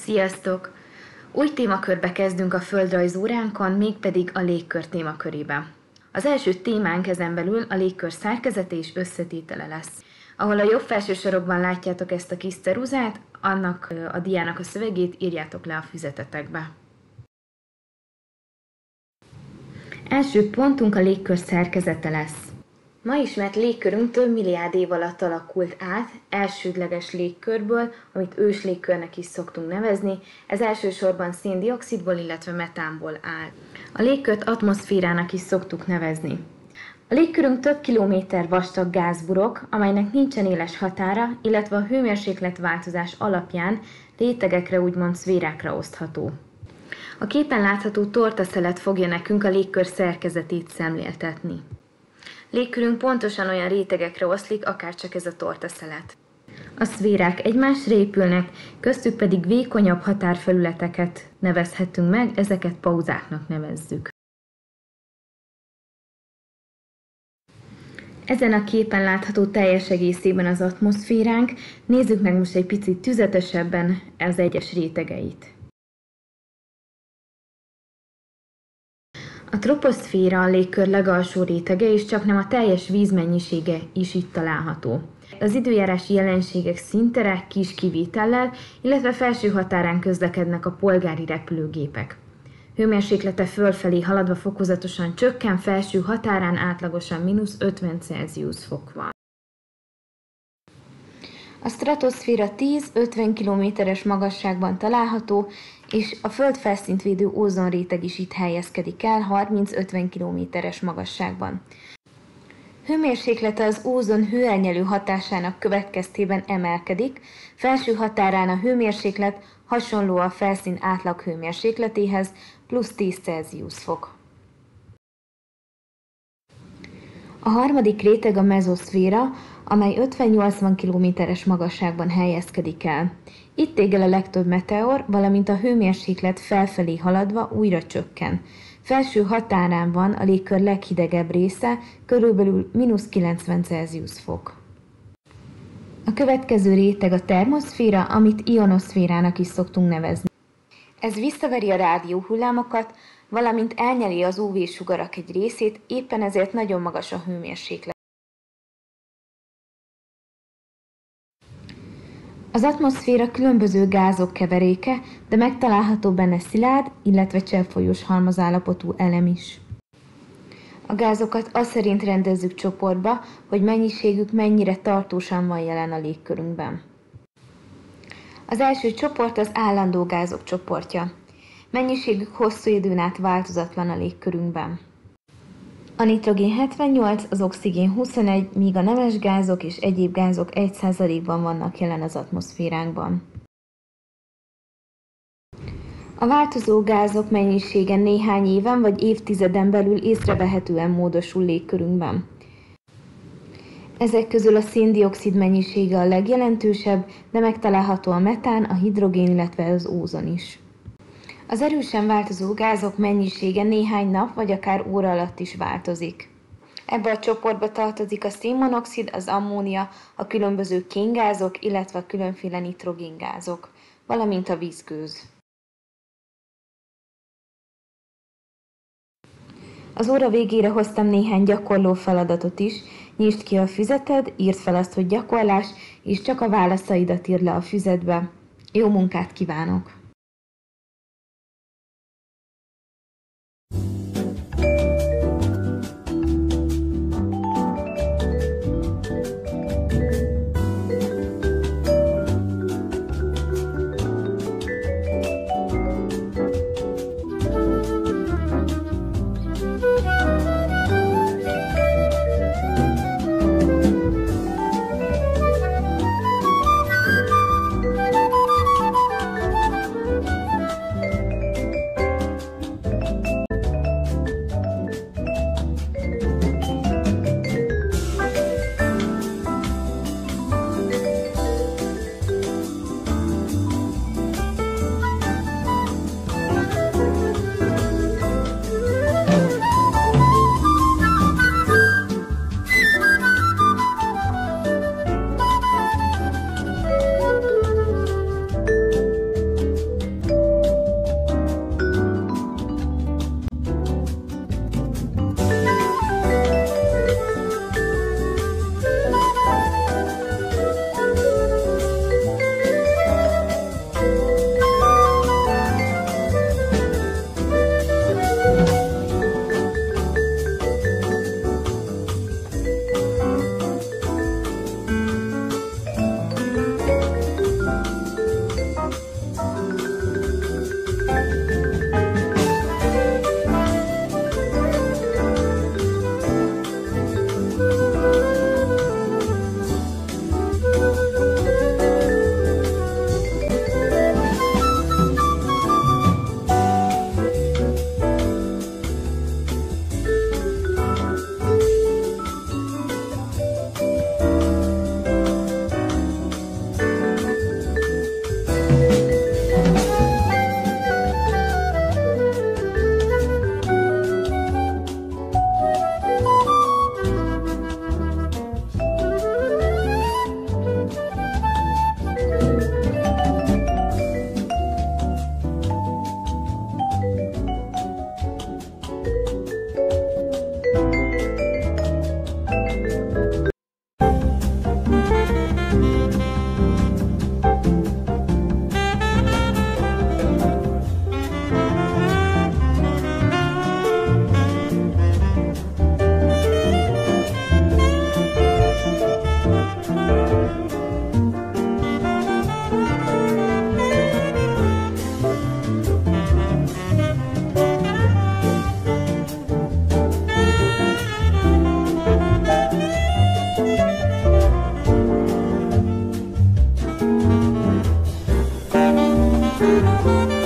Sziasztok! Új témakörbe kezdünk a földrajz óránkon, mégpedig a légkör témakörébe. Az első témánk ezen belül a légkör szerkezete és összetétele lesz. Ahol a jobb felső sarokban látjátok ezt a kis ceruzát, annak a diának a szövegét írjátok le a füzetetekbe. Első pontunk a légkör szerkezete lesz. Ma ismert légkörünk több milliárd év alatt alakult át, elsődleges légkörből, amit őslégkörnek is szoktunk nevezni, ez elsősorban széndioxidból, illetve metánból áll. A légkört atmoszférának is szoktuk nevezni. A légkörünk több kilométer vastag gázburok, amelynek nincsen éles határa, illetve a hőmérsékletváltozás alapján rétegekre, úgymond szférákra osztható. A képen látható tortaszelet fogja nekünk a légkör szerkezetét szemléltetni. Légkörünk pontosan olyan rétegekre oszlik, akárcsak ez a tortaszelet. A szférák egymásra épülnek, köztük pedig vékonyabb határfelületeket nevezhetünk meg, ezeket pauzáknak nevezzük. Ezen a képen látható teljes egészében az atmoszféránk, nézzük meg most egy picit tüzetesebben az egyes rétegeit. A troposzféra a légkör legalsó rétege, és csaknem a teljes vízmennyisége is itt található. Az időjárási jelenségek színtere kis kivétellel, illetve felső határán közlekednek a polgári repülőgépek. Hőmérséklete fölfelé haladva fokozatosan csökken, felső határán átlagosan -50 Celsius fok van. A stratoszféra 10-50 km-es magasságban található, és a Föld felszínt védő ózonréteg is itt helyezkedik el 30-50 km-es magasságban. Hőmérséklete az ózon hőelnyelő hatásának következtében emelkedik, felső határán a hőmérséklet hasonló a felszín átlag hőmérsékletéhez, +10 Celsius fok. A harmadik réteg a mezoszféra, amely 50-80 km-es magasságban helyezkedik el. Itt égel a legtöbb meteor, valamint a hőmérséklet felfelé haladva újra csökken. Felső határán van a légkör leghidegebb része, körülbelül -90 Celsius fok. A következő réteg a termoszféra, amit ionoszférának is szoktunk nevezni. Ez visszaveri a rádióhullámokat, valamint elnyeli az UV-sugarak egy részét, éppen ezért nagyon magas a hőmérséklet. Az atmoszféra különböző gázok keveréke, de megtalálható benne szilárd, illetve cseppfolyós halmazállapotú elem is. A gázokat azt szerint rendezzük csoportba, hogy mennyiségük mennyire tartósan van jelen a légkörünkben. Az első csoport az állandó gázok csoportja. Mennyiségük hosszú időn át változatlan a légkörünkben. A nitrogén 78, az oxigén 21, míg a nemes gázok és egyéb gázok 1%-ban vannak jelen az atmoszféránkban. A változó gázok mennyisége néhány éven vagy évtizeden belül észrevehetően módosul légkörünkben. Ezek közül a széndioxid mennyisége a legjelentősebb, de megtalálható a metán, a hidrogén, illetve az ózon is. Az erősen változó gázok mennyisége néhány nap vagy akár óra alatt is változik. Ebbe a csoportba tartozik a szénmonoxid, az ammónia, a különböző kéngázok, illetve a különféle nitrogéngázok, valamint a vízgőz. Az óra végére hoztam néhány gyakorló feladatot is, nyisd ki a füzeted, írd fel azt, hogy gyakorlás, és csak a válaszaidat írd le a füzetbe. Jó munkát kívánok! Thank you.